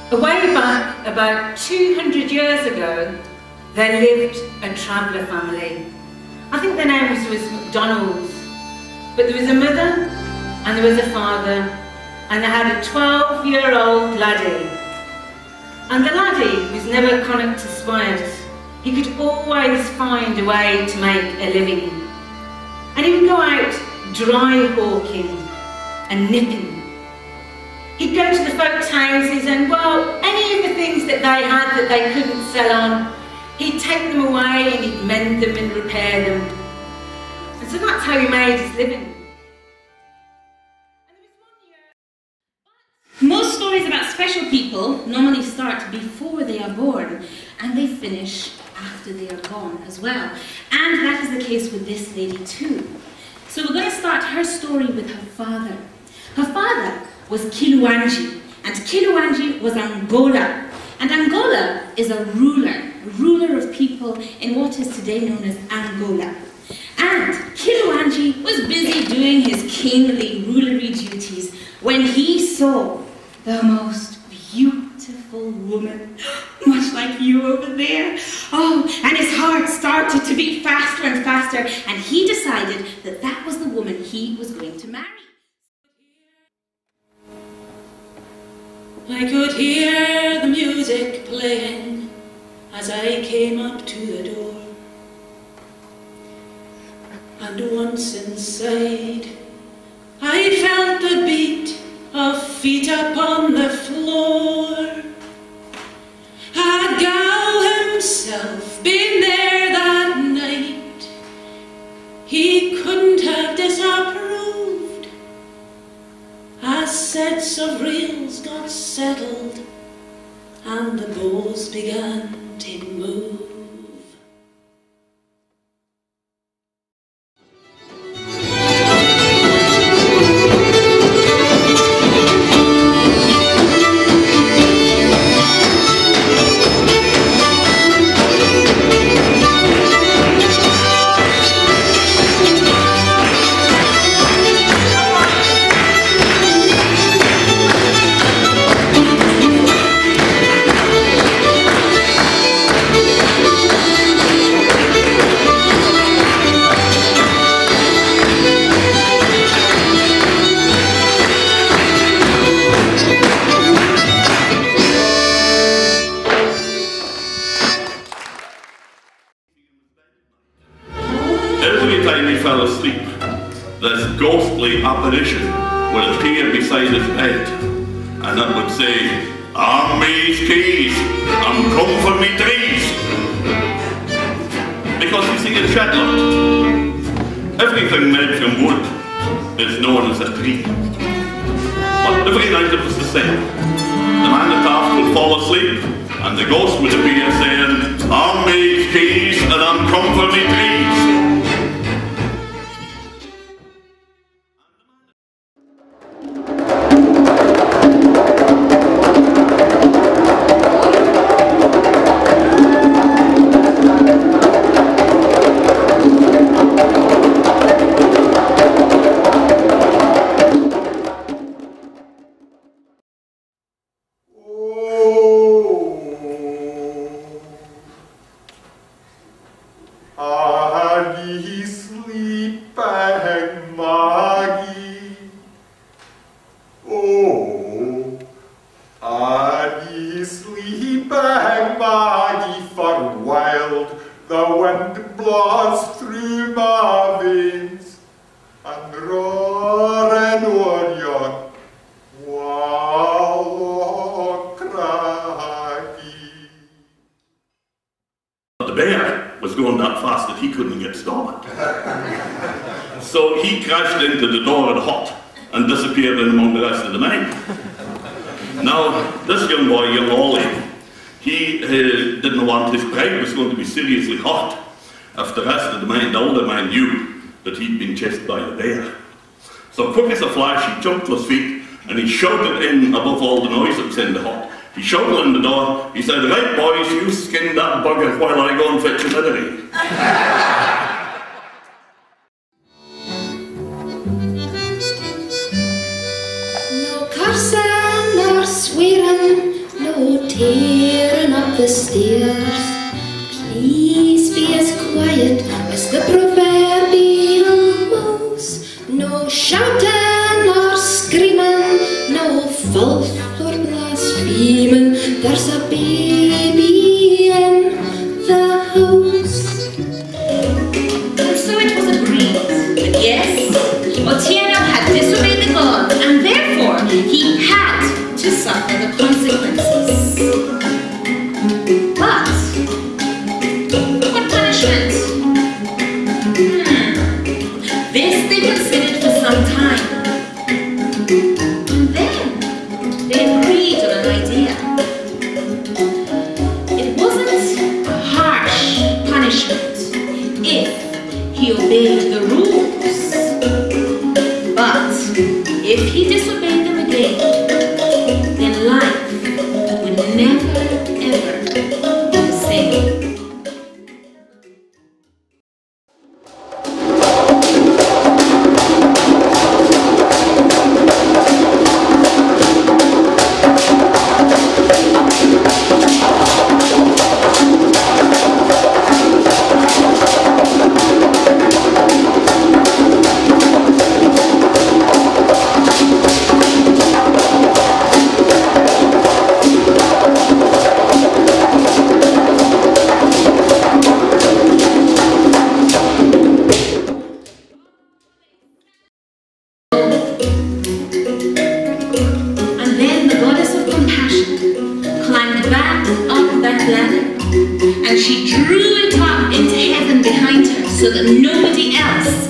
Way back, about 200 years ago, there lived a traveller family. I think their name was McDonald's. But there was a mother, and there was a father, and they had a 12-year-old laddie. And the laddie was never Connacht to spite. He could always find a way to make a living. And he would go out dry hawking and nipping. He'd go to the folks' houses and, well, any of the things that they had that they couldn't sell on, he'd take them away and he'd mend them and repair them. And so that's how he made his living. Most stories about special people normally start before they are born, and they finish after they are gone as well. And that is the case with this lady too. So we're going to start her story with her father. Her father was Kiluanji, and Kiluanji was Angola. And Angola is a ruler of people in what is today known as Angola. And Kiluanji was busy doing his kingly rulery duties when he saw the most beautiful woman, much like you over there. Oh, and his heart started to beat faster and faster, and he decided that that was the woman he was going to marry. I could hear the music playing as I came up to the door. And once inside, I felt the beat of feet upon the floor. Had Gal himself been there that night, he couldn't have disapproved, as sets of reels got settled and the bows began to move. Apparition would appear beside his bed, and it would say, "I'm May's keys, I'm come for me trees." Because you see, in Shetland, everything made from wood is known as a tree. But every night it was the same. The man at aft would fall asleep, and the ghost would appear saying, "I'm May's keys, and I'm come for me trees." So he crashed into the door at Hot and disappeared in among the rest of the men. Now, this young boy, young Ollie, he didn't want his bride was going to be seriously hot if the rest of the men, the older man, knew that he'd been chased by a bear. So quick as a flash, he jumped to his feet and he shouted in above all the noise that was in the hut. He shouted in the door, he said, "Right boys, you skin that bugger while I go and fetch a Mairi." No cursing nor swearing, no tearing up the stairs. Please be as quiet as the proverbial mouse. No shouting or screaming, no filth or blaspheming. There's a baby in the house. And so it was agreed that yes, Otieno had disobeyed the god, and therefore he had to suffer the consequences. But what punishment? This they considered for some time. And then they agreed on an idea. It wasn't a harsh punishment if he obeyed the rules. But if he disobeyed them again, then life would never, ever be the same. So that nobody else